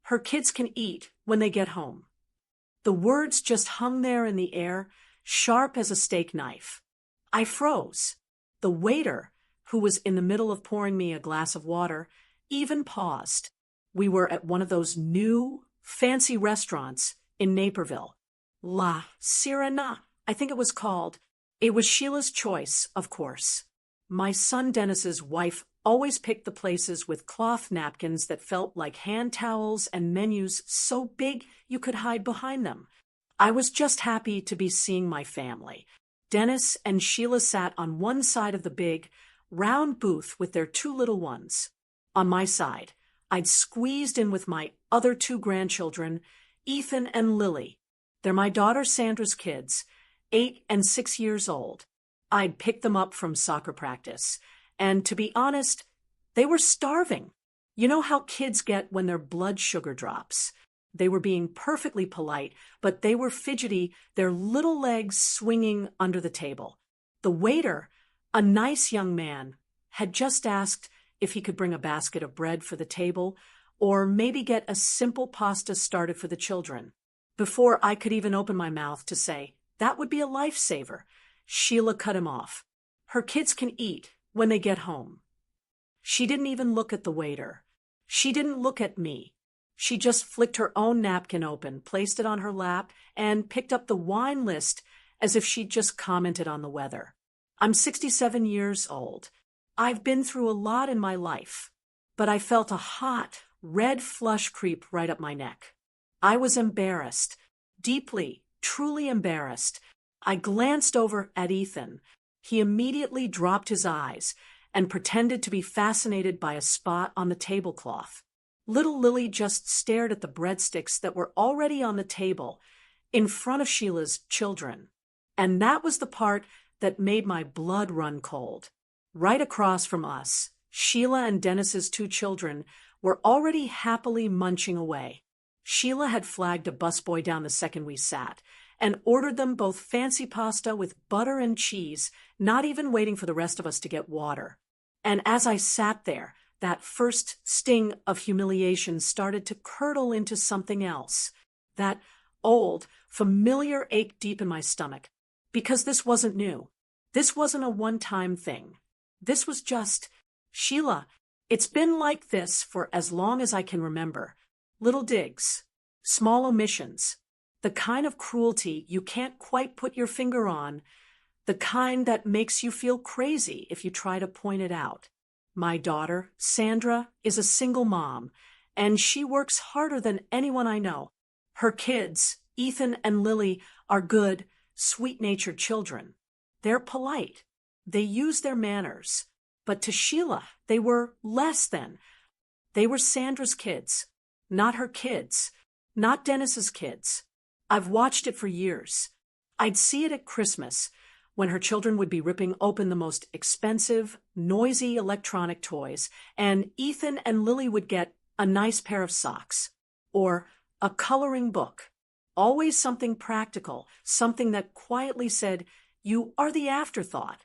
Her kids can eat when they get home. The words just hung there in the air, sharp as a steak knife. I froze. The waiter, who was in the middle of pouring me a glass of water, even paused. We were at one of those new, fancy restaurants in Naperville. La Sirena, I think it was called. It was Sheila's choice, of course. My son Dennis's wife always picked the places with cloth napkins that felt like hand towels and menus so big you could hide behind them. I was just happy to be seeing my family. Dennis and Sheila sat on one side of the big, round booth with their two little ones. On my side, I'd squeezed in with my other two grandchildren, Ethan and Lily. They're my daughter Sandra's kids, 8 and 6 years old. I'd picked them up from soccer practice, and to be honest, they were starving. You know how kids get when their blood sugar drops. They were being perfectly polite, but they were fidgety, their little legs swinging under the table. The waiter, a nice young man, had just asked if he could bring a basket of bread for the table, or maybe get a simple pasta started for the children. Before I could even open my mouth to say, that would be a lifesaver, Sheila cut him off. Her kids can eat when they get home. She didn't even look at the waiter. She didn't look at me. She just flicked her own napkin open, placed it on her lap, and picked up the wine list as if she'd just commented on the weather. I'm 67 years old. I've been through a lot in my life, but I felt a hot, red flush creep right up my neck. I was embarrassed, deeply, truly embarrassed. I glanced over at Ethan. He immediately dropped his eyes and pretended to be fascinated by a spot on the tablecloth. Little Lily just stared at the breadsticks that were already on the table in front of Sheila's children. And that was the part that made my blood run cold. Right across from us, Sheila and Dennis's two children were already happily munching away. Sheila had flagged a busboy down the second we sat, and ordered them both fancy pasta with butter and cheese, not even waiting for the rest of us to get water. And as I sat there, that first sting of humiliation started to curdle into something else. That old, familiar ache deep in my stomach. Because this wasn't new. This wasn't a one-time thing. This was just, Sheila, it's been like this for as long as I can remember. Little digs, small omissions, the kind of cruelty you can't quite put your finger on, the kind that makes you feel crazy if you try to point it out. My daughter, Sandra, is a single mom, and she works harder than anyone I know. Her kids, Ethan and Lily, are good, sweet-natured children. They're polite. They use their manners. But to Sheila, they were less than. They were Sandra's kids, not her kids, not Dennis's kids. I've watched it for years. I'd see it at Christmas, when her children would be ripping open the most expensive, noisy electronic toys, and Ethan and Lily would get a nice pair of socks, or a coloring book. Always something practical, something that quietly said, "You are the afterthought."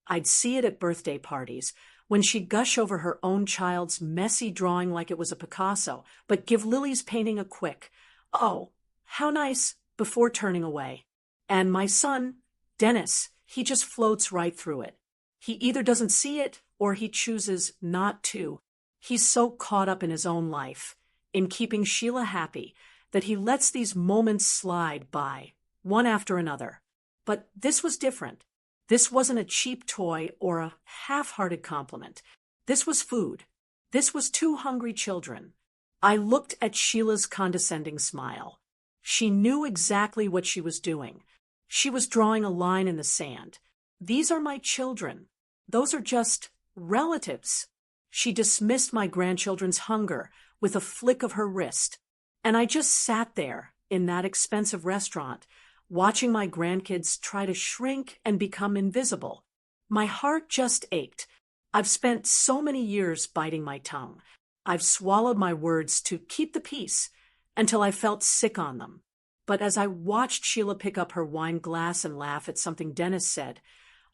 I'd see it at birthday parties, when she'd gush over her own child's messy drawing like it was a Picasso, but give Lily's painting a quick, "Oh, how nice," before turning away. And my son, Dennis, he just floats right through it. He either doesn't see it or he chooses not to. He's so caught up in his own life, in keeping Sheila happy, that he lets these moments slide by, one after another. But this was different. This wasn't a cheap toy or a half-hearted compliment. This was food. This was two hungry children. I looked at Sheila's condescending smile. She knew exactly what she was doing. She was drawing a line in the sand. These are my children. Those are just relatives. She dismissed my grandchildren's hunger with a flick of her wrist. And I just sat there in that expensive restaurant, watching my grandkids try to shrink and become invisible. My heart just ached. I've spent so many years biting my tongue. I've swallowed my words to keep the peace until I felt sick on them. But as I watched Sheila pick up her wine glass and laugh at something Dennis said,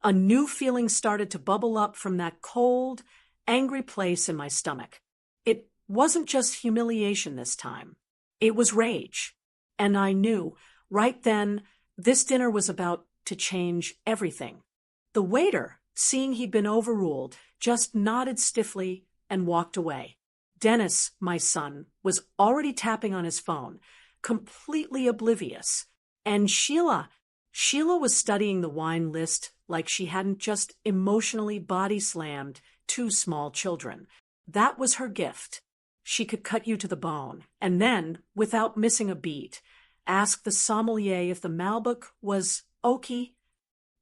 a new feeling started to bubble up from that cold, angry place in my stomach. It wasn't just humiliation this time. It was rage. And I knew, right then, this dinner was about to change everything. The waiter, seeing he'd been overruled, just nodded stiffly and walked away. Dennis, my son, was already tapping on his phone, completely oblivious. And Sheila was studying the wine list like she hadn't just emotionally body-slammed two small children. That was her gift. She could cut you to the bone, and then, without missing a beat, ask the sommelier if the Malbec was oaky.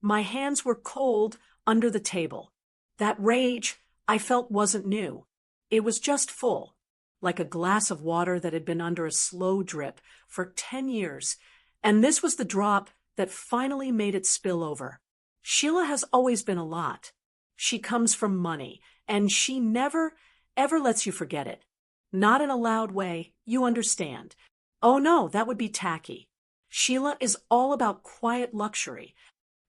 My hands were cold under the table. That rage, I felt, wasn't new. It was just full, like a glass of water that had been under a slow drip for 10 years, and this was the drop that finally made it spill over. Sheila has always been a lot. She comes from money, and she never, ever lets you forget it. Not in a loud way, you understand. Oh no, that would be tacky. Sheila is all about quiet luxury.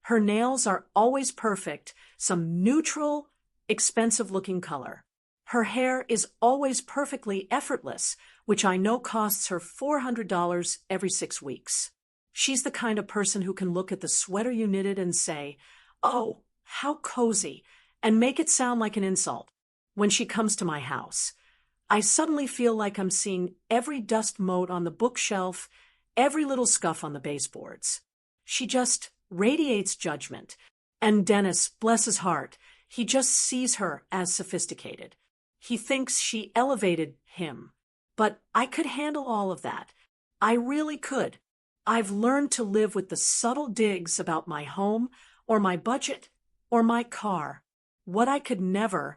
Her nails are always perfect, some neutral, expensive-looking color. Her hair is always perfectly effortless, which I know costs her $400 every 6 weeks. She's the kind of person who can look at the sweater you knitted and say, "Oh, how cozy," and make it sound like an insult. When she comes to my house, I suddenly feel like I'm seeing every dust mote on the bookshelf, every little scuff on the baseboards. She just radiates judgment. And Dennis, bless his heart, he just sees her as sophisticated. He thinks she elevated him. But I could handle all of that. I really could. I've learned to live with the subtle digs about my home, or my budget, or my car. What I could never,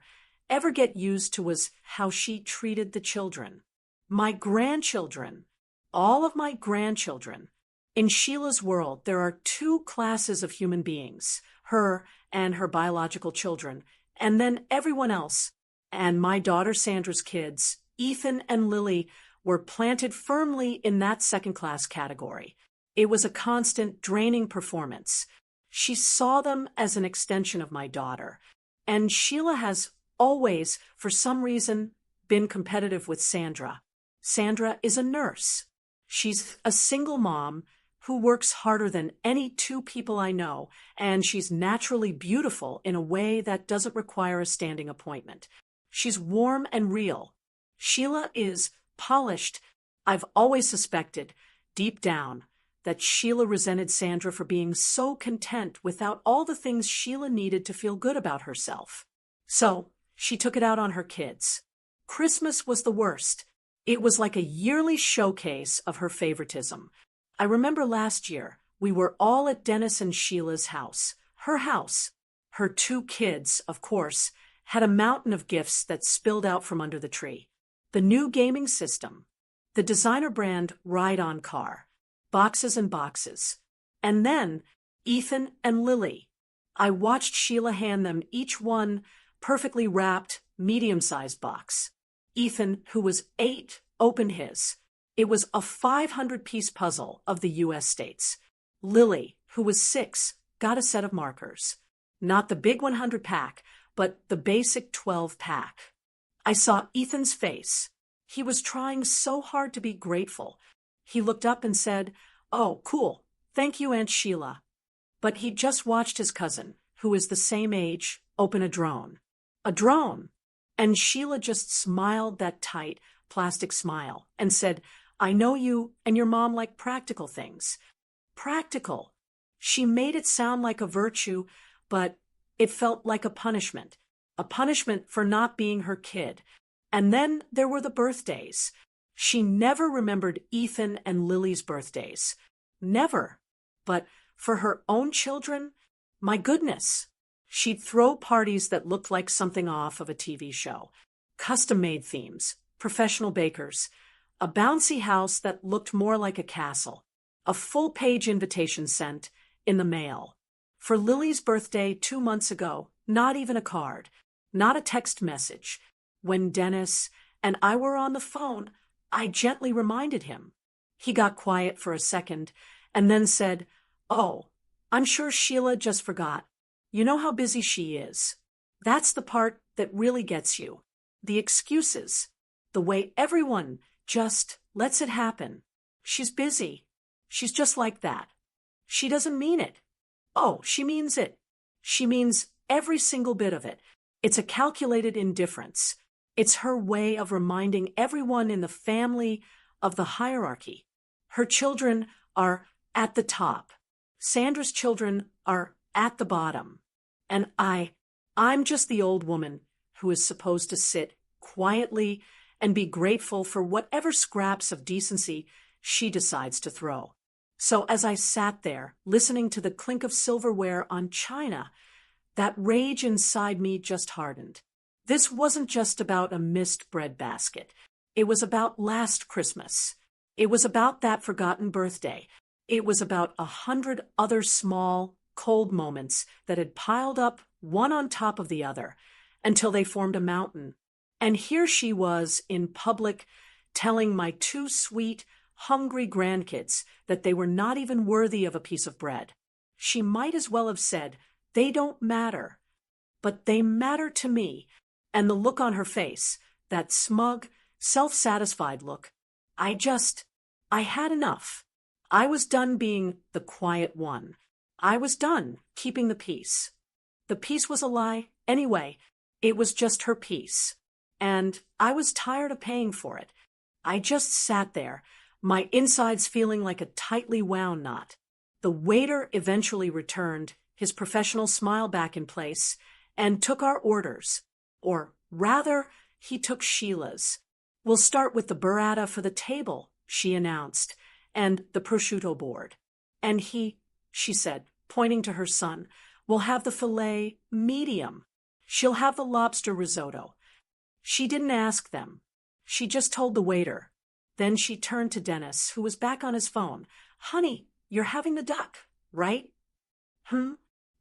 ever get used to was how she treated the children. My grandchildren. All of my grandchildren. In Sheila's world, there are 2 classes of human beings, her and her biological children, and then everyone else. And my daughter Sandra's kids, Ethan and Lily, were planted firmly in that second-class category. It was a constant, draining performance. She saw them as an extension of my daughter. And Sheila has always, for some reason, been competitive with Sandra. Sandra is a nurse. She's a single mom who works harder than any 2 people I know, and she's naturally beautiful in a way that doesn't require a standing appointment. She's warm and real. Sheila is polished. I've always suspected, deep down, that Sheila resented Sandra for being so content without all the things Sheila needed to feel good about herself. So, she took it out on her kids. Christmas was the worst. It was like a yearly showcase of her favoritism. I remember last year, we were all at Dennis and Sheila's house. Her house. Her 2 kids, of course, had a mountain of gifts that spilled out from under the tree. The new gaming system, the designer brand Ride-On car, boxes and boxes. And then, Ethan and Lily. I watched Sheila hand them each one perfectly wrapped, medium-sized box. Ethan, who was 8, opened his. It was a 500-piece puzzle of the U.S. states. Lily, who was 6, got a set of markers. Not the big 100-pack, but the basic 12-pack. I saw Ethan's face. He was trying so hard to be grateful. He looked up and said, "Oh, cool. Thank you, Aunt Sheila." But he'd just watched his cousin, who is the same age, open a drone. A drone! And Sheila just smiled that tight, plastic smile and said, "I know you and your mom like practical things." Practical. She made it sound like a virtue, but it felt like a punishment for not being her kid. And then there were the birthdays. She never remembered Ethan and Lily's birthdays. Never. But for her own children, my goodness. She'd throw parties that looked like something off of a TV show. Custom-made themes, professional bakers, a bouncy house that looked more like a castle, a full-page invitation sent in the mail. For Lily's birthday 2 months ago, not even a card, not a text message. When Dennis and I were on the phone, I gently reminded him. He got quiet for a second and then said, "Oh, I'm sure Sheila just forgot. You know how busy she is." That's the part that really gets you. The excuses. The way everyone just lets it happen. She's busy. She's just like that. She doesn't mean it. Oh, she means it. She means every single bit of it. It's a calculated indifference. It's her way of reminding everyone in the family of the hierarchy. Her children are at the top. Sandra's children are at the bottom. And I'm just the old woman who is supposed to sit quietly and be grateful for whatever scraps of decency she decides to throw. So as I sat there, listening to the clink of silverware on china, that rage inside me just hardened. This wasn't just about a missed bread basket. It was about last Christmas. It was about that forgotten birthday. It was about 100 other small, cold moments that had piled up one on top of the other until they formed a mountain. And here she was in public telling my two sweet, hungry grandkids that they were not even worthy of a piece of bread. She might as well have said, "They don't matter." But they matter to me, and the look on her face, that smug, self-satisfied look, I had enough. I was done being the quiet one. I was done keeping the peace. The peace was a lie anyway. It was just her peace. And I was tired of paying for it. I just sat there, my insides feeling like a tightly wound knot. The waiter eventually returned, his professional smile back in place, and took our orders. Or rather, he took Sheila's. "We'll start with the burrata for the table," she announced, "and the prosciutto board. And she said, pointing to her son, "will have the filet medium. She'll have the lobster risotto." She didn't ask them. She just told the waiter. Then she turned to Dennis, who was back on his phone. "Honey, you're having the duck, right?"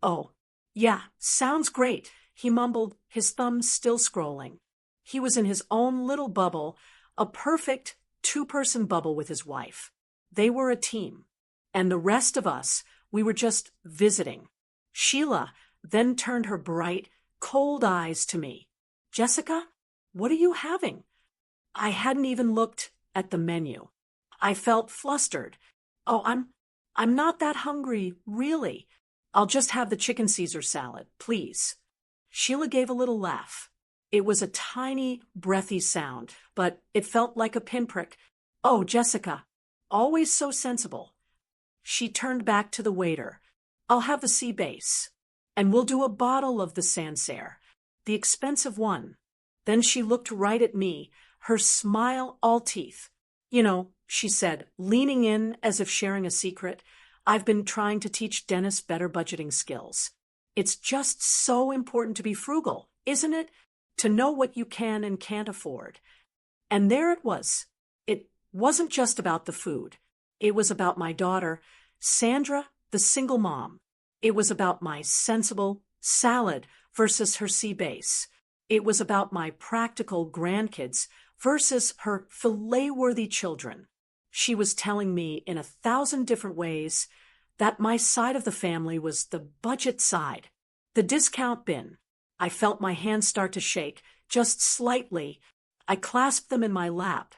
"Oh, yeah, sounds great," he mumbled, his thumb still scrolling. He was in his own little bubble, a perfect two-person bubble with his wife. They were a team. And the rest of us, we were just visiting. Sheila then turned her bright, cold eyes to me. "Jessica, what are you having?" I hadn't even looked at the menu. I felt flustered. "Oh, I'm not that hungry, really. I'll just have the chicken Caesar salad, please." Sheila gave a little laugh. It was a tiny, breathy sound, but it felt like a pinprick. "Oh, Jessica, always so sensible." She turned back to the waiter. "I'll have the sea base, and we'll do a bottle of the Sancerre, the expensive one." Then she looked right at me, her smile all teeth. "You know," she said, leaning in as if sharing a secret, "I've been trying to teach Dennis better budgeting skills. It's just so important to be frugal, isn't it? To know what you can and can't afford." And there it was. It wasn't just about the food. It was about my daughter, Sandra, the single mom. It was about my sensible salad versus her sea base. It was about my practical grandkids versus her filet-worthy children. She was telling me in 1,000 different ways that my side of the family was the budget side, the discount bin. I felt my hands start to shake, just slightly. I clasped them in my lap.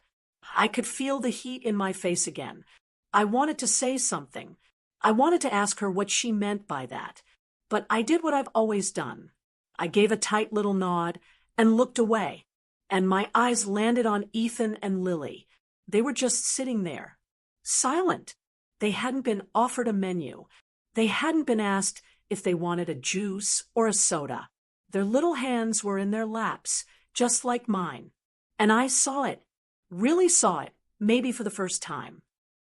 I could feel the heat in my face again. I wanted to say something. I wanted to ask her what she meant by that. But I did what I've always done. I gave a tight little nod and looked away. And my eyes landed on Ethan and Lily. They were just sitting there, silent. They hadn't been offered a menu. They hadn't been asked if they wanted a juice or a soda. Their little hands were in their laps, just like mine. And I saw it, really saw it, maybe for the first time.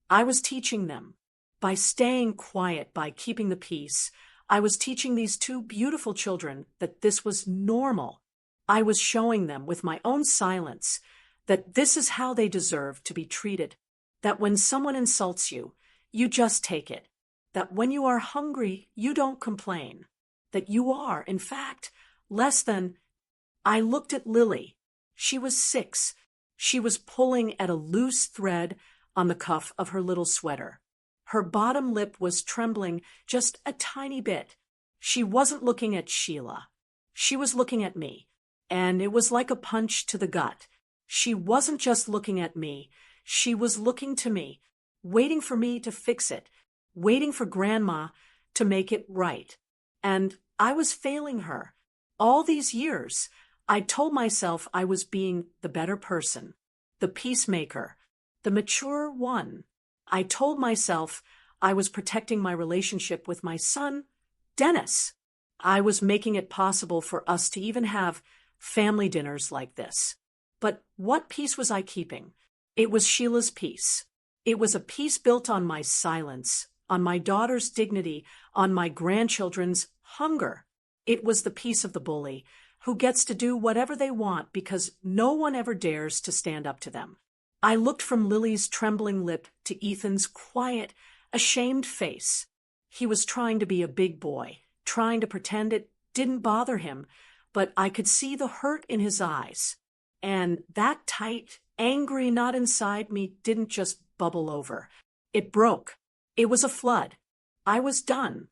I was teaching them. By staying quiet, by keeping the peace, I was teaching these two beautiful children that this was normal. I was showing them with my own silence that this is how they deserve to be treated. That when someone insults you, you just take it. That when you are hungry, you don't complain. That you are, in fact, less than. I looked at Lily. She was 6. She was pulling at a loose thread on the cuff of her little sweater. Her bottom lip was trembling just a tiny bit. She wasn't looking at Sheila. She was looking at me, and it was like a punch to the gut. She wasn't just looking at me, she was looking to me, waiting for me to fix it, waiting for Grandma to make it right. And I was failing her. All these years, I told myself I was being the better person, the peacemaker, the mature one. I told myself I was protecting my relationship with my son, Dennis. I was making it possible for us to even have family dinners like this. But what peace was I keeping? It was Sheila's peace. It was a peace built on my silence, on my daughter's dignity, on my grandchildren's hunger. It was the peace of the bully, who gets to do whatever they want because no one ever dares to stand up to them. I looked from Lily's trembling lip to Ethan's quiet, ashamed face. He was trying to be a big boy, trying to pretend it didn't bother him, but I could see the hurt in his eyes. And that tight, angry knot inside me didn't just bubble over. It broke. It was a flood. I was done.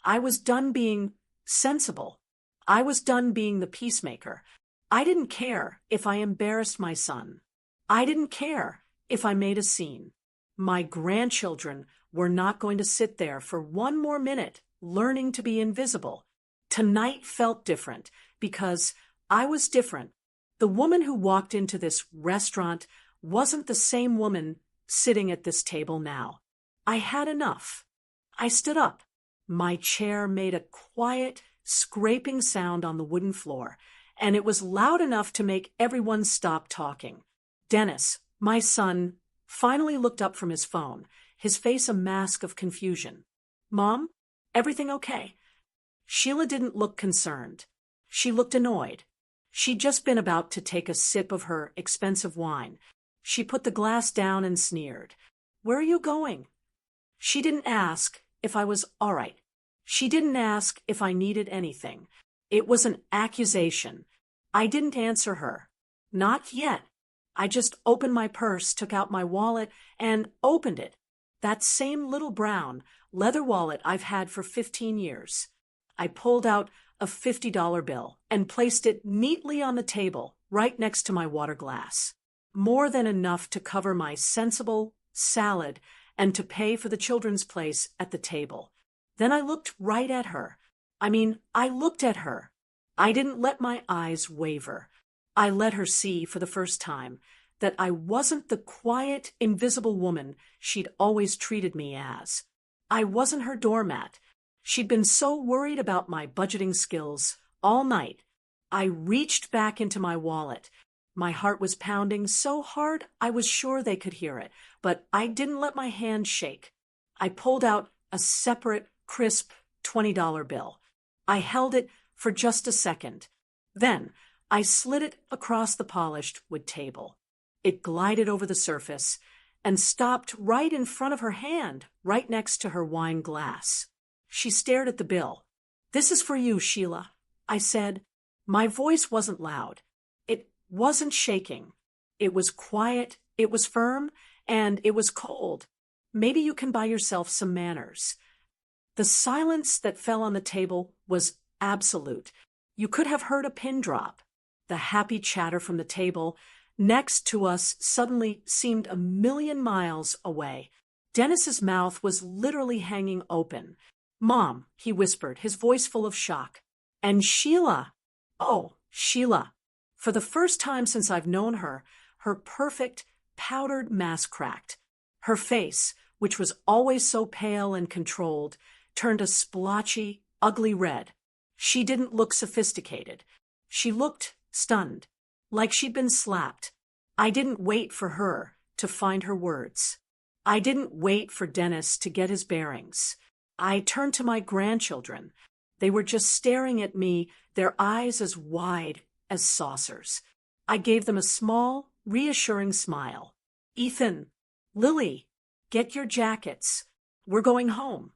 I was done being sensible. I was done being the peacemaker. I didn't care if I embarrassed my son. I didn't care if I made a scene. My grandchildren were not going to sit there for one more minute learning to be invisible. Tonight felt different because I was different. The woman who walked into this restaurant wasn't the same woman sitting at this table now. I had enough. I stood up. My chair made a quiet, scraping sound on the wooden floor, and it was loud enough to make everyone stop talking. Dennis, my son, finally looked up from his phone, his face a mask of confusion. "Mom, everything okay?" Sheila didn't look concerned. She looked annoyed. She'd just been about to take a sip of her expensive wine. She put the glass down and sneered. "Where are you going?" She didn't ask if I was all right. She didn't ask if I needed anything. It was an accusation. I didn't answer her. Not yet. I just opened my purse, took out my wallet, and opened it. That same little brown leather wallet I've had for 15 years. I pulled out a $50 bill and placed it neatly on the table right next to my water glass. More than enough to cover my sensible salad and to pay for the children's place at the table. Then I looked right at her. I looked at her. I didn't let my eyes waver. I let her see for the first time that I wasn't the quiet, invisible woman she'd always treated me as. I wasn't her doormat. She'd been so worried about my budgeting skills all night. I reached back into my wallet. My heart was pounding so hard I was sure they could hear it, but I didn't let my hand shake. I pulled out a separate, crisp $20 bill. I held it for just a second. Then I slid it across the polished wood table. It glided over the surface and stopped right in front of her hand, right next to her wine glass. She stared at the bill. "This is for you, Sheila," I said. My voice wasn't loud. It wasn't shaking. It was quiet, it was firm, and it was cold. Maybe you can buy yourself some manners. The silence that fell on the table was absolute. You could have heard a pin drop. The happy chatter from the table next to us suddenly seemed a million miles away. Dennis's mouth was literally hanging open. "Mom," he whispered, his voice full of shock. "And Sheila." Oh, Sheila. For the first time since I've known her, her perfect, powdered mask cracked. Her face, which was always so pale and controlled, turned a splotchy, ugly red. She didn't look sophisticated. She looked stunned, like she'd been slapped. I didn't wait for her to find her words. I didn't wait for Dennis to get his bearings. I turned to my grandchildren. They were just staring at me, their eyes as wide as saucers. I gave them a small, reassuring smile. "Ethan, Lily, get your jackets. We're going home."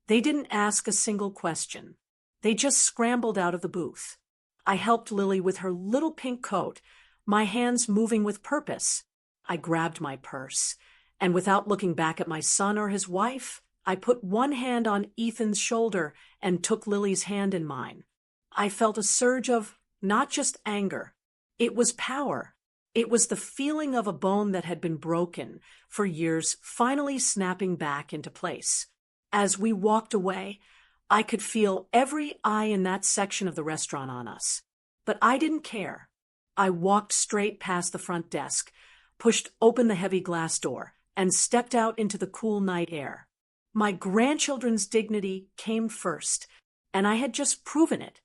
They didn't ask a single question. They just scrambled out of the booth. I helped Lily with her little pink coat, my hands moving with purpose. I grabbed my purse, and without looking back at my son or his wife, I put one hand on Ethan's shoulder and took Lily's hand in mine. I felt a surge of not just anger. It was power. It was the feeling of a bone that had been broken for years finally snapping back into place. As we walked away, I could feel every eye in that section of the restaurant on us. But I didn't care. I walked straight past the front desk, pushed open the heavy glass door, and stepped out into the cool night air. My grandchildren's dignity came first, and I had just proven it.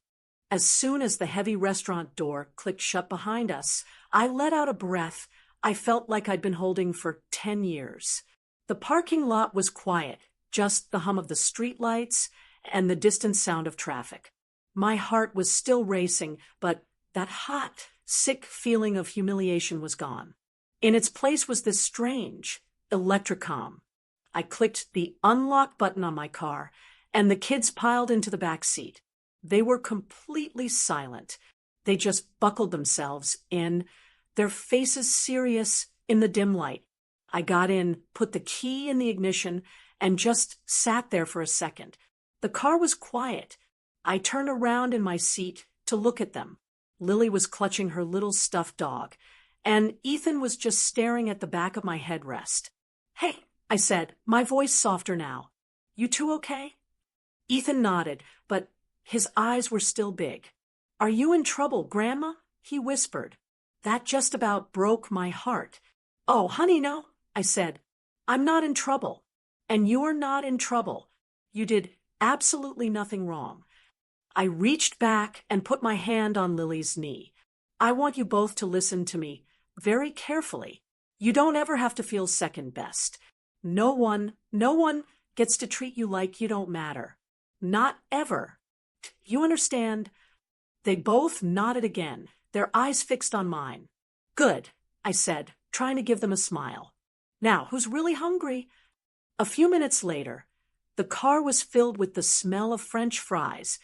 As soon as the heavy restaurant door clicked shut behind us, I let out a breath I felt like I'd been holding for 10 years. The parking lot was quiet, just the hum of the streetlights and the distant sound of traffic. My heart was still racing, but that hot, sick feeling of humiliation was gone. In its place was this strange, electric calm. I clicked the unlock button on my car, and the kids piled into the back seat. They were completely silent. They just buckled themselves in, their faces serious in the dim light. I got in, put the key in the ignition, and just sat there for a second. The car was quiet. I turned around in my seat to look at them. Lily was clutching her little stuffed dog, and Ethan was just staring at the back of my headrest. "Hey," I said, my voice softer now. "You two okay?" Ethan nodded, but his eyes were still big. "Are you in trouble, Grandma?" he whispered. That just about broke my heart. "Oh, honey, no," I said. "I'm not in trouble. And you're not in trouble. You did absolutely nothing wrong." I reached back and put my hand on Lily's knee. "I want you both to listen to me very carefully. You don't ever have to feel second best. No one gets to treat you like you don't matter. Not ever. You understand?" They both nodded again, their eyes fixed on mine. "Good," I said, trying to give them a smile. "Now, who's really hungry?" A few minutes later, the car was filled with the smell of French fries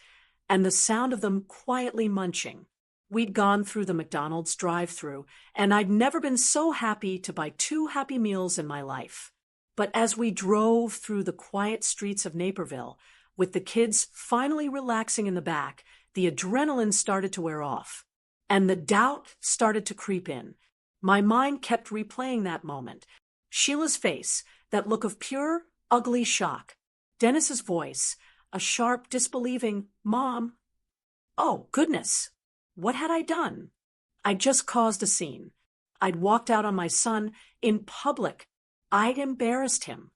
and the sound of them quietly munching. We'd gone through the McDonald's drive-thru, and I'd never been so happy to buy 2 Happy Meals in my life. But as we drove through the quiet streets of Naperville, with the kids finally relaxing in the back, the adrenaline started to wear off, and the doubt started to creep in. My mind kept replaying that moment. Sheila's face, that look of pure, ugly shock. Dennis's voice, a sharp, disbelieving, "Mom." Oh, goodness. What had I done? I'd just caused a scene. I'd walked out on my son in public. I'd embarrassed him.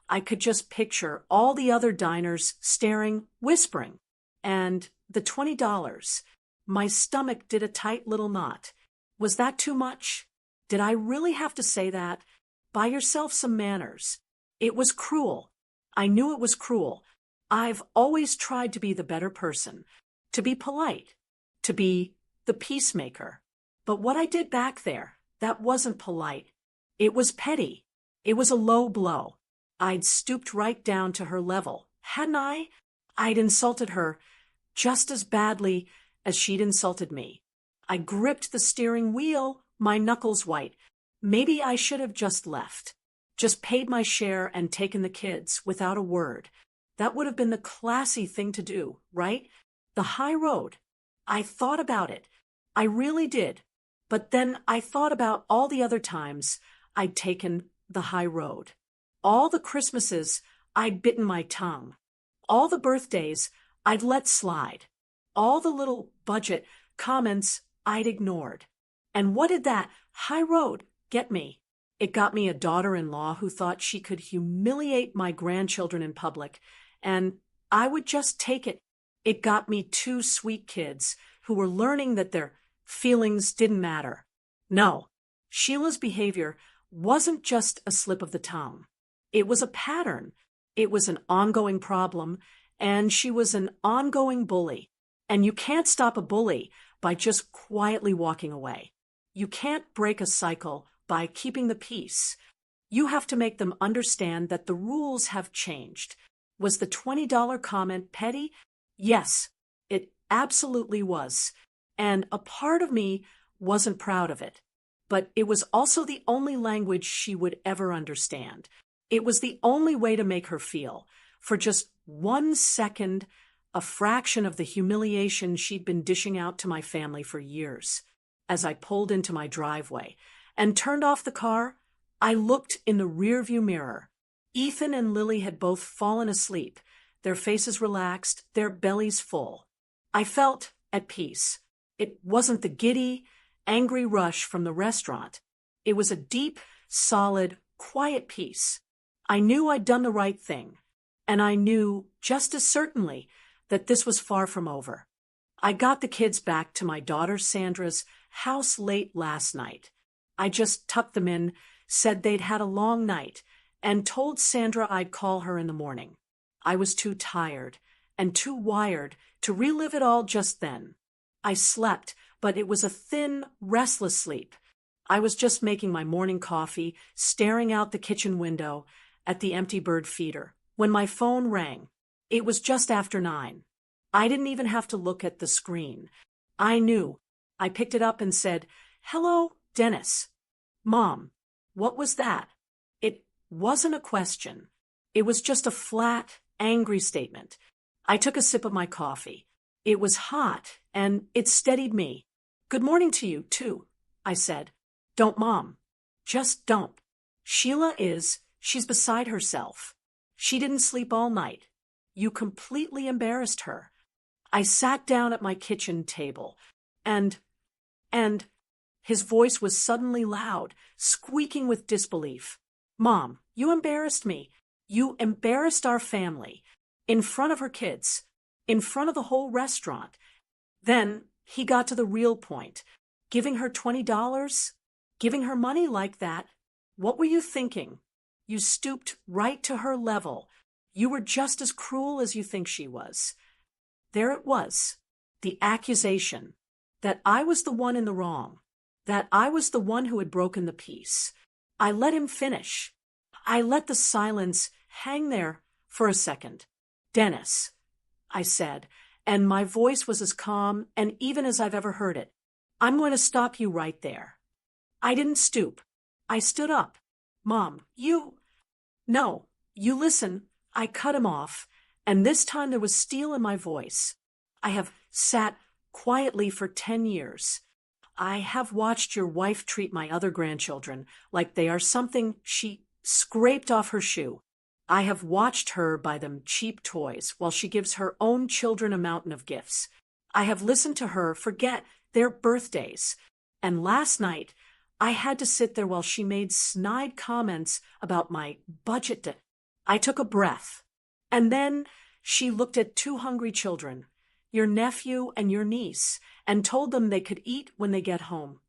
I could just picture all the other diners staring, whispering. And the $20. My stomach did a tight little knot. Was that too much? Did I really have to say that? Buy yourself some manners. It was cruel. I knew it was cruel. I've always tried to be the better person, to be polite, to be the peacemaker. But what I did back there, that wasn't polite. It was petty. It was a low blow. I'd stooped right down to her level, hadn't I? I'd insulted her just as badly as she'd insulted me. I gripped the steering wheel, my knuckles white. Maybe I should have just left, just paid my share and taken the kids without a word. That would have been the classy thing to do, right? The high road. I thought about it. I really did. But then I thought about all the other times I'd taken the high road. All the Christmases I'd bitten my tongue. All the birthdays I'd let slide. All the little budget comments I'd ignored. And what did that high road get me? It got me a daughter-in-law who thought she could humiliate my grandchildren in public, and I would just take it. It got me 2 sweet kids who were learning that their feelings didn't matter. No, Sheila's behavior wasn't just a slip of the tongue. It was a pattern. It was an ongoing problem, and she was an ongoing bully. And you can't stop a bully by just quietly walking away. You can't break a cycle by keeping the peace. You have to make them understand that the rules have changed. Was the $20 comment petty? Yes, it absolutely was. And a part of me wasn't proud of it. But it was also the only language she would ever understand. It was the only way to make her feel, for just 1 second, a fraction of the humiliation she'd been dishing out to my family for years. as I pulled into my driveway and turned off the car. I looked in the rearview mirror. Ethan and Lily had both fallen asleep, their faces relaxed, their bellies full. I felt at peace. It wasn't the giddy, angry rush from the restaurant. It was a deep, solid, quiet peace. I knew I'd done the right thing, and I knew, just as certainly, that this was far from over. I got the kids back to my daughter Sandra's house late last night. I just tucked them in, said they'd had a long night, and told Sandra I'd call her in the morning. I was too tired and too wired to relive it all just then. I slept, but it was a thin, restless sleep. I was just making my morning coffee, staring out the kitchen window at the empty bird feeder, when my phone rang. It was just after 9. I didn't even have to look at the screen. I knew. I picked it up and said, "Hello, Dennis." "Mom, what was that?" It wasn't a question. It was just a flat, angry statement. I took a sip of my coffee. It was hot, and it steadied me. "Good morning to you, too," I said. "Don't, Mom. Just don't. She's beside herself. She didn't sleep all night. You completely embarrassed her." I sat down at my kitchen table, and his voice was suddenly loud, squeaking with disbelief. "Mom, you embarrassed me. You embarrassed our family. In front of her kids. In front of the whole restaurant." Then he got to the real point. "Giving her $20? Giving her money like that? What were you thinking? You stooped right to her level. You were just as cruel as you think she was." There it was, the accusation that I was the one in the wrong, that I was the one who had broken the peace. I let him finish. I let the silence hang there for a second. "Dennis," I said, and my voice was as calm and even as I've ever heard it. "I'm going to stop you right there." I didn't stoop. I stood up. "Mom, No, you listen." I cut him off, and this time there was steel in my voice. "I have sat quietly for 10 years. I have watched your wife treat my other grandchildren like they are something she scraped off her shoe. I have watched her buy them cheap toys while she gives her own children a mountain of gifts. I have listened to her forget their birthdays. And last night, I had to sit there while she made snide comments about my budget. I took a breath. And then she looked at 2 hungry children, your nephew and your niece, and told them they could eat when they get home,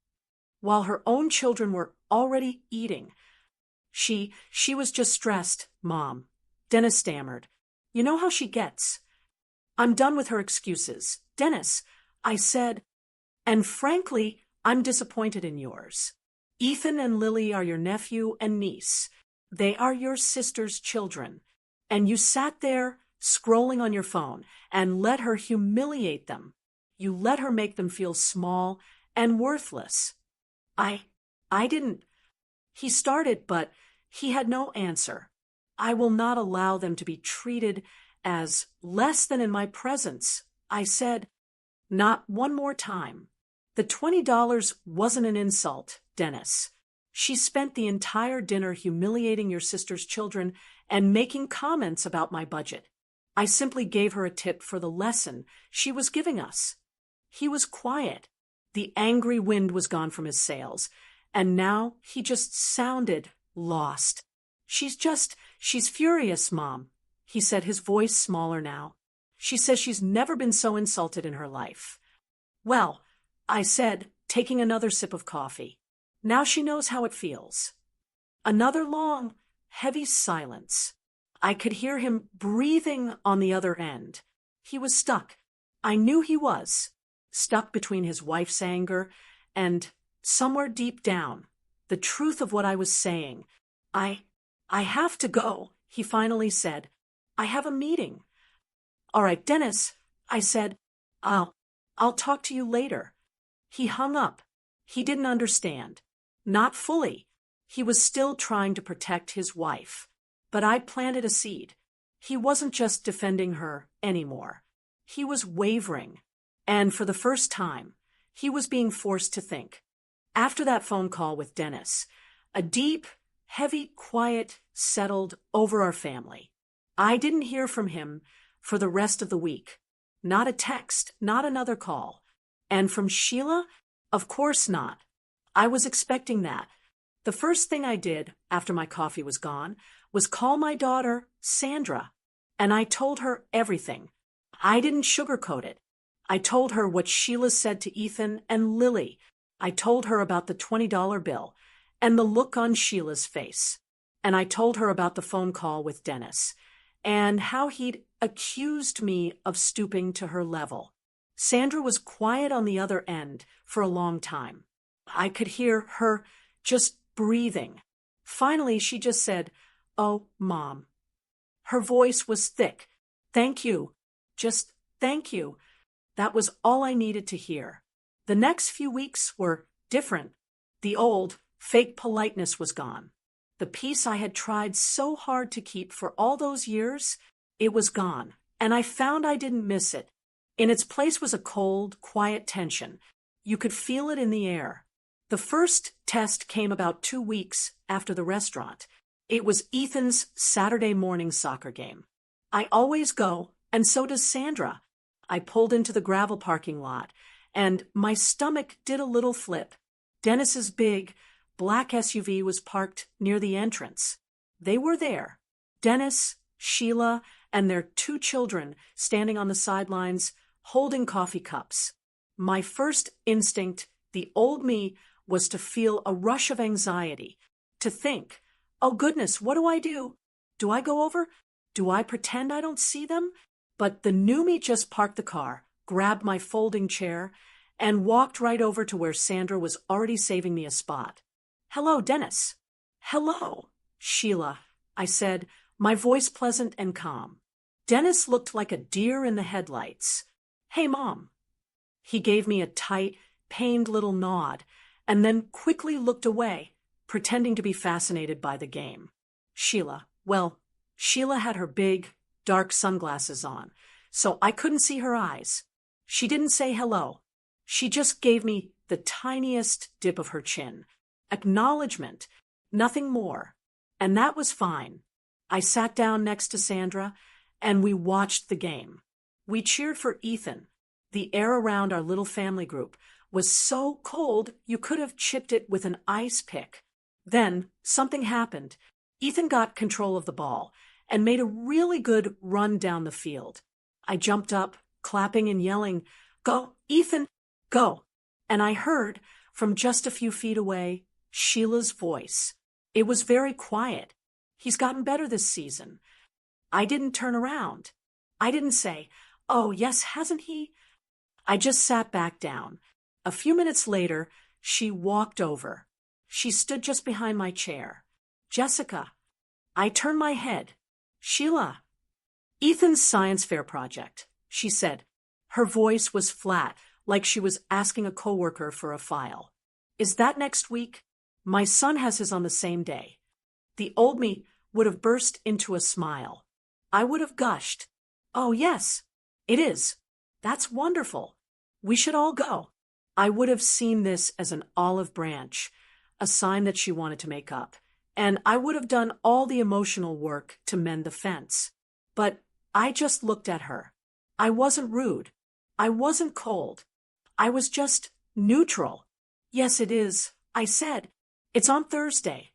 while her own children were already eating. She was just stressed, Mom." Dennis stammered. "You know how she gets." "I'm done with her excuses. Dennis," I said, "and frankly, I'm disappointed in yours. Ethan and Lily are your nephew and niece. They are your sister's children. And you sat there scrolling on your phone and let her humiliate them. You let her make them feel small and worthless." I didn't. He started, but he had no answer. "I will not allow them to be treated as less than in my presence," I said. "Not one more time. The $20 wasn't an insult, Dennis. She spent the entire dinner humiliating your sister's children and making comments about my budget. I simply gave her a tip for the lesson she was giving us." He was quiet. The angry wind was gone from his sails, and now he just sounded lost. She's furious, Mom," he said, his voice smaller now. "She says she's never been so insulted in her life." "Well," I said, taking another sip of coffee, "now she knows how it feels." Another long, heavy silence. I could hear him breathing on the other end. He was stuck. I knew he was. Stuck between his wife's anger and, somewhere deep down, the truth of what I was saying. I have to go," he finally said. "I have a meeting." "All right, Dennis," I said, I'll talk to you later." He hung up. He didn't understand. Not fully. He was still trying to protect his wife. But I planted a seed. He wasn't just defending her anymore. He was wavering. And for the first time, He was being forced to think. After that phone call with Dennis, a deep, heavy quiet settled over our family. I didn't hear from him for the rest of the week. Not a text, not another call. And from Sheila? Of course not. I was expecting that. The first thing I did after my coffee was gone was call my daughter, Sandra, and I told her everything. I didn't sugarcoat it. I told her what Sheila said to Ethan and Lily. I told her about the $20 bill and the look on Sheila's face. And I told her about the phone call with Dennis and how he'd accused me of stooping to her level. Sandra was quiet on the other end for a long time. I could hear her just breathing. Finally, she just said, "Oh, Mom." Her voice was thick. "Thank you. Just thank you." That was all I needed to hear. The next few weeks were different. The old, fake politeness was gone. The peace I had tried so hard to keep for all those years, it was gone, and I found I didn't miss it. In its place was a cold, quiet tension. You could feel it in the air. The first test came about 2 weeks after the restaurant. It was Ethan's Saturday morning soccer game. I always go, and so does Sandra. I pulled into the gravel parking lot, and my stomach did a little flip. Dennis's big, black SUV was parked near the entrance. They were there. Dennis, Sheila, and their 2 children standing on the sidelines, holding coffee cups. My first instinct, the old me, was to feel a rush of anxiety, to think, "Oh goodness, what do I do? Do I go over? Do I pretend I don't see them?" But the new me just parked the car, grabbed my folding chair, and walked right over to where Sandra was already saving me a spot. "Hello, Dennis." "Hello, Sheila," I said, my voice pleasant and calm. Dennis looked like a deer in the headlights. "Hey, Mom." He gave me a tight, pained little nod, and then quickly looked away, pretending to be fascinated by the game. Sheila. Well, Sheila had her big, dark sunglasses on, so I couldn't see her eyes. She didn't say hello. She just gave me the tiniest dip of her chin. Acknowledgement, nothing more. And that was fine. I sat down next to Sandra, and we watched the game. We cheered for Ethan. The air around our little family group was so cold you could have chipped it with an ice pick. Then something happened. Ethan got control of the ball and made a really good run down the field. I jumped up, clapping and yelling, "Go, Ethan, go!" And I heard, from just a few feet away, Sheila's voice. It was very quiet. "He's gotten better this season." I didn't turn around. I didn't say, "Oh, yes, hasn't he?" I just sat back down. A few minutes later, she walked over. She stood just behind my chair. "Jessica." I turned my head. "Sheila." "Ethan's science fair project," she said. Her voice was flat, like she was asking a coworker for a file. "Is that next week?" "My son has his on the same day." The old me would have burst into a smile. I would have gushed. "Oh, yes, it is. That's wonderful. We should all go." I would have seen this as an olive branch, a sign that she wanted to make up, and I would have done all the emotional work to mend the fence. But I just looked at her. I wasn't rude. I wasn't cold. I was just neutral. "Yes, it is," I said. "It's on Thursday."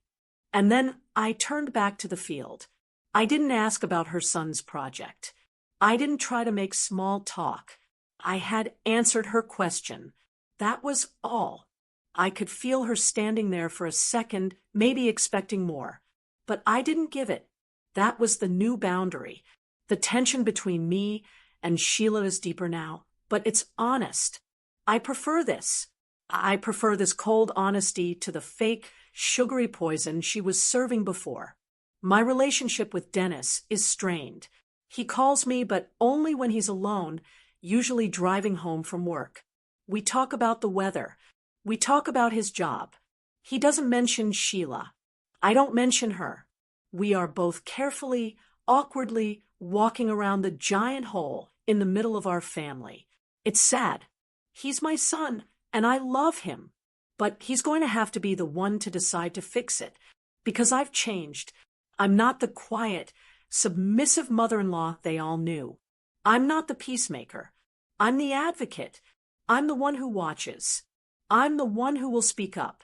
And then I turned back to the field. I didn't ask about her son's project. I didn't try to make small talk. I had answered her question. That was all. I could feel her standing there for a second, maybe expecting more. But I didn't give it. That was the new boundary. The tension between me and Sheila is deeper now, but it's honest. I prefer this. I prefer this cold honesty to the fake, sugary poison she was serving before. My relationship with Dennis is strained. He calls me, but only when he's alone, usually driving home from work. We talk about the weather. We talk about his job. He doesn't mention Sheila. I don't mention her. We are both carefully, awkwardly walking around the giant hole in the middle of our family. It's sad. He's my son, and I love him. But he's going to have to be the one to decide to fix it, because I've changed. I'm not the quiet, submissive mother-in-law they all knew. I'm not the peacemaker. I'm the advocate. I'm the one who watches. I'm the one who will speak up.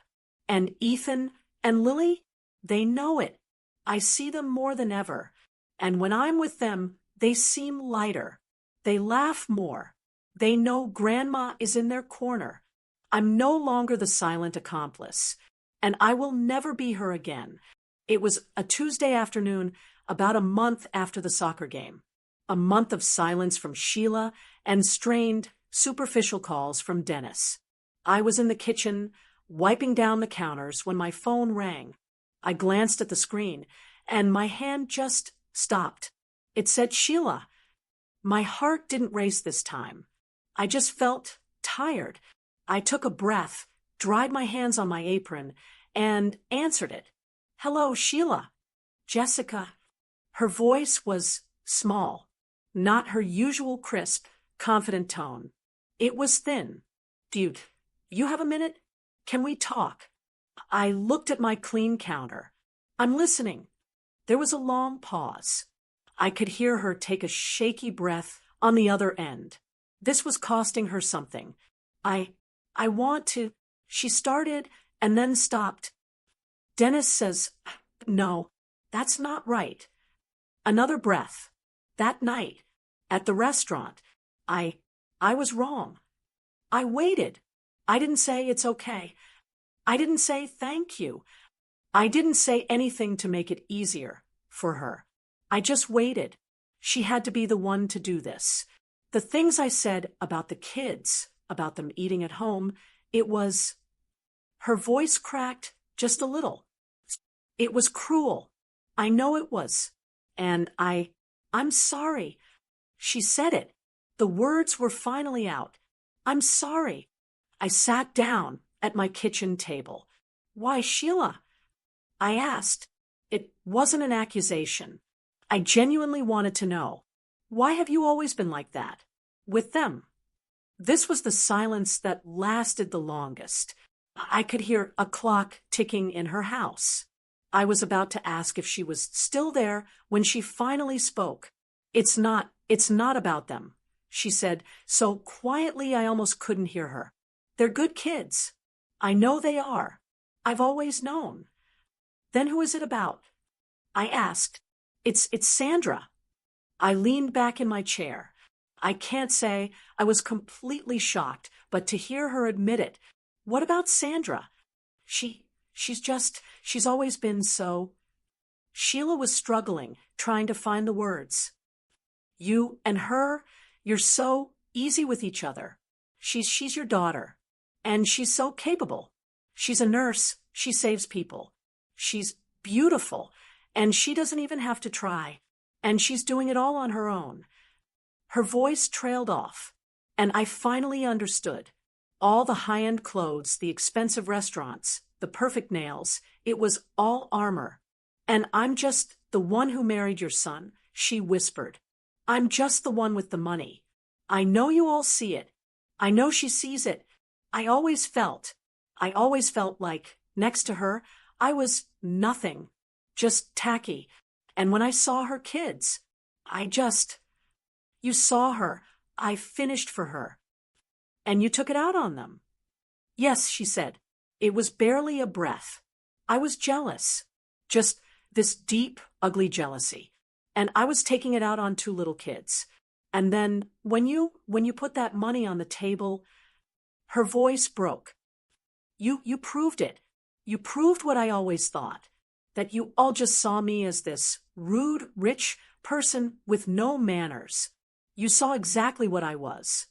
And Ethan and Lily, they know it. I see them more than ever. And when I'm with them, they seem lighter. They laugh more. They know Grandma is in their corner. I'm no longer the silent accomplice, and I will never be her again. It was a Tuesday afternoon, about a month after the soccer game. A month of silence from Sheila and strained, superficial calls from Dennis. I was in the kitchen, wiping down the counters, when my phone rang. I glanced at the screen, and my hand just stopped. It said Sheila. My heart didn't race this time. I just felt tired. I took a breath, dried my hands on my apron, and answered it. "Hello, Sheila." "Jessica." Her voice was small, not her usual crisp, confident tone. It was thin. "Dude, you have a minute? Can we talk?" I looked at my clean counter. "I'm listening." There was a long pause. I could hear her take a shaky breath on the other end. This was costing her something. I want to, she started and then stopped. "Dennis says, no, that's not right." Another breath. "That night, at the restaurant, I was wrong. I waited. I didn't say it's okay. I didn't say thank you. I didn't say anything to make it easier for her. I just waited. She had to be the one to do this. The things I said about the kids, about them eating at home, it was..." Her voice cracked just a little. "It was cruel. I know it was. And I'm sorry." She said it. The words were finally out. "I'm sorry." I sat down at my kitchen table. "Why, Sheila?" I asked. It wasn't an accusation. I genuinely wanted to know. Why have you always been like that? With them? This was the silence that lasted the longest. I could hear a clock ticking in her house. I was about to ask if she was still there when she finally spoke. It's not about them," she said, so quietly I almost couldn't hear her. "They're good kids. I know they are. I've always known." "Then who is it about?" I asked. It's Sandra." I leaned back in my chair. I can't say I was completely shocked, but to hear her admit it. "What about Sandra?" She's always been so..." Sheila was struggling, trying to find the words. "You and her, you're so easy with each other. She's your daughter. And she's so capable. She's a nurse. She saves people. She's beautiful. And she doesn't even have to try. And she's doing it all on her own." Her voice trailed off, and I finally understood. All the high-end clothes, the expensive restaurants, the perfect nails, it was all armor. "And I'm just the one who married your son," she whispered. "I'm just the one with the money. I know you all see it. I know she sees it. I always felt like, next to her, I was nothing, just tacky. And when I saw her kids, You saw her. I finished for her. And you took it out on them." "Yes," she said. It was barely a breath. "I was jealous. Just this deep, ugly jealousy. And I was taking it out on two little kids. And then, when you put that money on the table..." Her voice broke. You proved it. You proved what I always thought. That you all just saw me as this rude, rich person with no manners. You saw exactly what I was."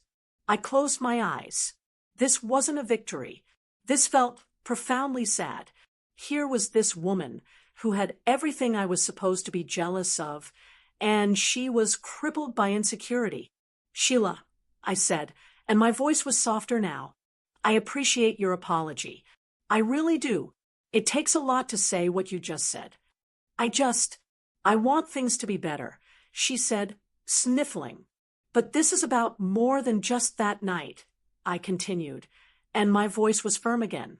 I closed my eyes. This wasn't a victory. This felt profoundly sad. Here was this woman who had everything I was supposed to be jealous of, and she was crippled by insecurity. "Sheila," I said, and my voice was softer now. "I appreciate your apology. I really do. It takes a lot to say what you just said. I want things to be better," she said, sniffling. "But this is about more than just that night," I continued. And my voice was firm again.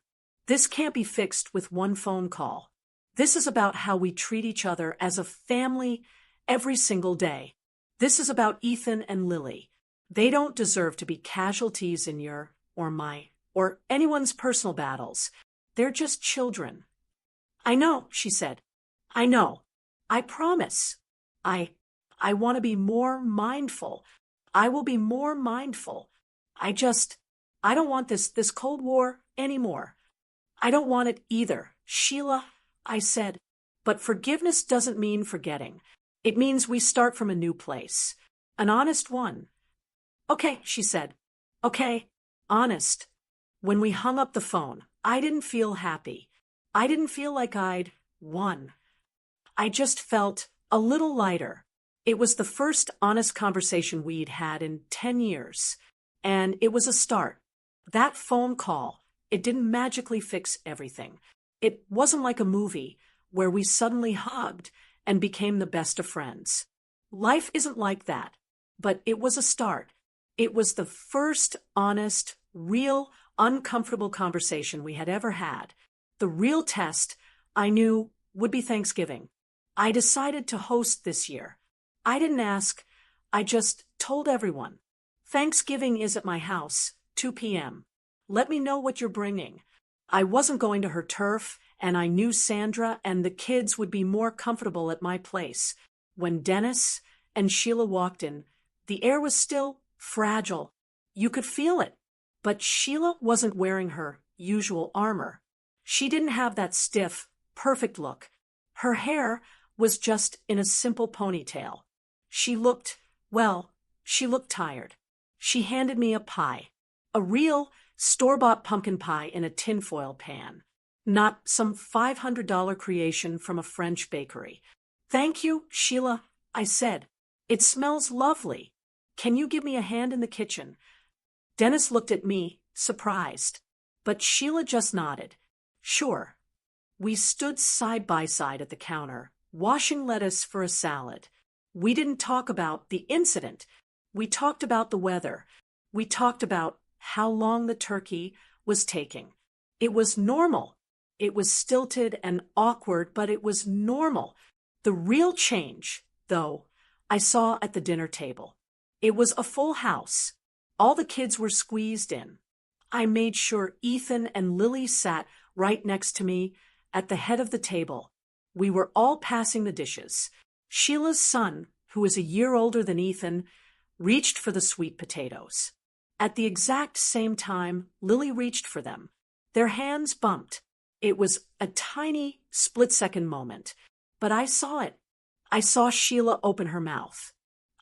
This can't be fixed with one phone call. This is about how we treat each other as a family every single day. This is about Ethan and Lily. They don't deserve to be casualties in your, or my, or anyone's personal battles. They're just children. I know, she said. I know. I promise. I want to be more mindful. I will be more mindful. I don't want this Cold War anymore. I don't want it either, Sheila, I said. But forgiveness doesn't mean forgetting. It means we start from a new place. An honest one. Okay, she said. Okay, honest. When we hung up the phone, I didn't feel happy. I didn't feel like I'd won. I just felt a little lighter. It was the first honest conversation we'd had in 10 years. And it was a start. That phone call, it didn't magically fix everything. It wasn't like a movie where we suddenly hugged and became the best of friends. Life isn't like that. But it was a start. It was the first honest, real, uncomfortable conversation we had ever had. The real test, I knew, would be Thanksgiving. I decided to host this year. I didn't ask. I just told everyone. Thanksgiving is at my house, 2 p.m. Let me know what you're bringing. I wasn't going to her turf, and I knew Sandra and the kids would be more comfortable at my place. When Dennis and Sheila walked in, the air was still fragile. You could feel it. But Sheila wasn't wearing her usual armor. She didn't have that stiff, perfect look. Her hair was just in a simple ponytail. She looked tired. She handed me a pie. A real, store-bought pumpkin pie in a tinfoil pan. Not some $500 creation from a French bakery. Thank you, Sheila, I said. It smells lovely. Can you give me a hand in the kitchen? Dennis looked at me, surprised. But Sheila just nodded. Sure. We stood side by side at the counter, washing lettuce for a salad. We didn't talk about the incident. We talked about the weather. We talked about how long the turkey was taking. It was normal. It was stilted and awkward, but it was normal. The real change, though, I saw at the dinner table. It was a full house. All the kids were squeezed in. I made sure Ethan and Lily sat right next to me at the head of the table. We were all passing the dishes. Sheila's son, who is a year older than Ethan, reached for the sweet potatoes. At the exact same time, Lily reached for them. Their hands bumped. It was a tiny, split-second moment. But I saw it. I saw Sheila open her mouth.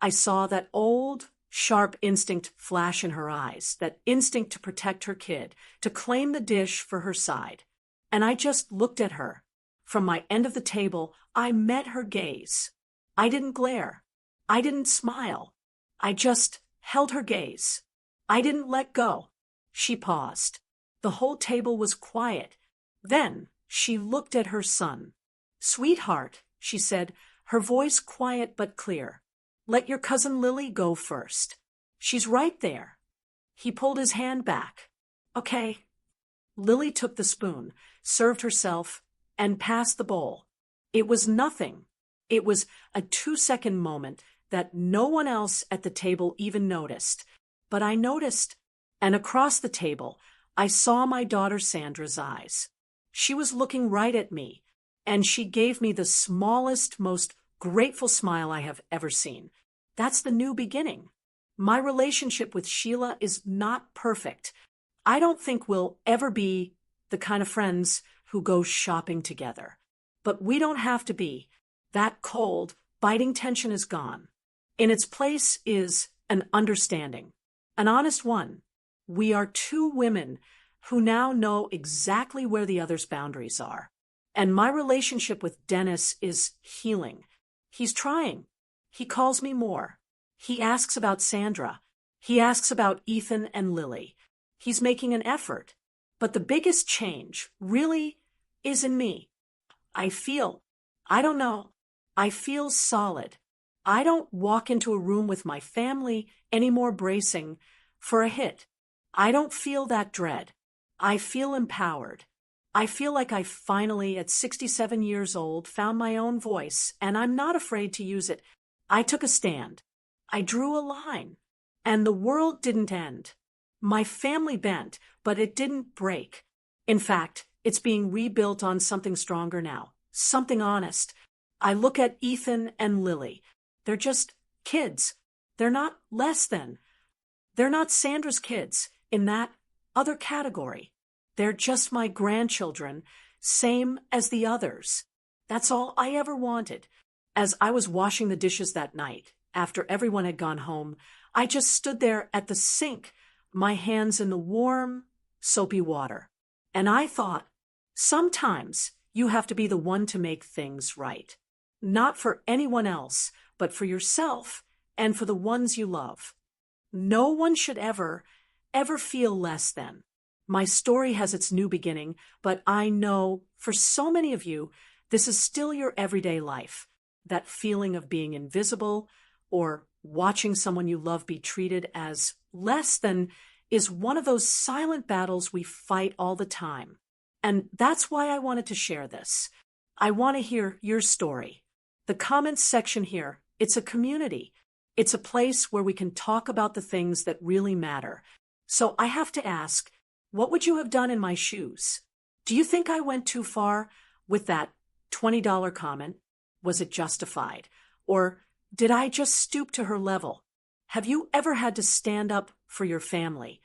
I saw that old, sharp instinct flash in her eyes, that instinct to protect her kid, to claim the dish for her side. And I just looked at her. From my end of the table, I met her gaze. I didn't glare. I didn't smile. I just held her gaze. I didn't let go. She paused. The whole table was quiet. Then she looked at her son. Sweetheart, she said, her voice quiet but clear. Let your cousin Lily go first. She's right there. He pulled his hand back. Okay. Lily took the spoon, served herself, and passed the bowl. It was nothing. It was a 2-second moment that no one else at the table even noticed. But I noticed, and across the table, I saw my daughter Sandra's eyes. She was looking right at me, and she gave me the smallest, most grateful smile I have ever seen. That's the new beginning. My relationship with Sheila is not perfect. I don't think we'll ever be the kind of friends who go shopping together. But we don't have to be. That cold, biting tension is gone. In its place is an understanding, an honest one. We are two women who now know exactly where the other's boundaries are. And my relationship with Dennis is healing. He's trying. He calls me more. He asks about Sandra. He asks about Ethan and Lily. He's making an effort. But the biggest change really is in me. I feel solid. I don't walk into a room with my family anymore bracing for a hit. I don't feel that dread. I feel empowered. I feel like I finally, at 67 years old, found my own voice, and I'm not afraid to use it. I took a stand. I drew a line. And the world didn't end. My family bent, but it didn't break. In fact, it's being rebuilt on something stronger now, something honest. I look at Ethan and Lily. They're just kids. They're not less than. They're not Sandra's kids in that other category. They're just my grandchildren, same as the others. That's all I ever wanted. As I was washing the dishes that night, after everyone had gone home, I just stood there at the sink, my hands in the warm, soapy water. And I thought, sometimes you have to be the one to make things right. Not for anyone else, but for yourself and for the ones you love. No one should ever feel less than. My story has its new beginning, but I know for so many of you, this is still your everyday life. That feeling of being invisible or watching someone you love be treated as less than is one of those silent battles we fight all the time. And that's why I wanted to share this. I want to hear your story. The comments section here, it's a community. It's a place where we can talk about the things that really matter. So I have to ask, what would you have done in my shoes? Do you think I went too far with that $20 comment? Was it justified? Or did I just stoop to her level? Have you ever had to stand up for your family,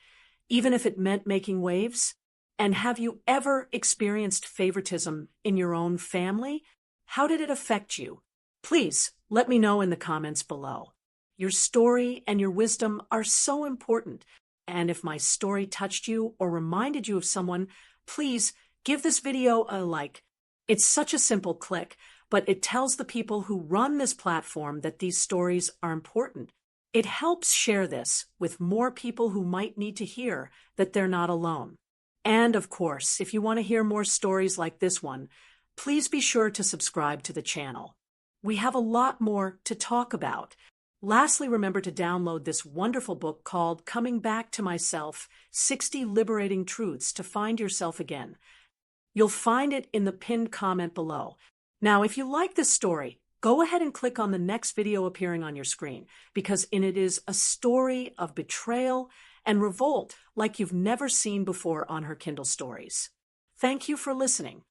even if it meant making waves? And have you ever experienced favoritism in your own family? How did it affect you? Please let me know in the comments below. Your story and your wisdom are so important. And if my story touched you or reminded you of someone, please give this video a like. It's such a simple click, but it tells the people who run this platform that these stories are important. It helps share this with more people who might need to hear that they're not alone. And of course, if you want to hear more stories like this one, please be sure to subscribe to the channel. We have a lot more to talk about. Lastly, remember to download this wonderful book called Coming Back to Myself, 60 Liberating Truths to Find Yourself Again. You'll find it in the pinned comment below. Now, if you like this story, go ahead and click on the next video appearing on your screen, because in it is a story of betrayal and revolt like you've never seen before on Her Kindle Stories. Thank you for listening.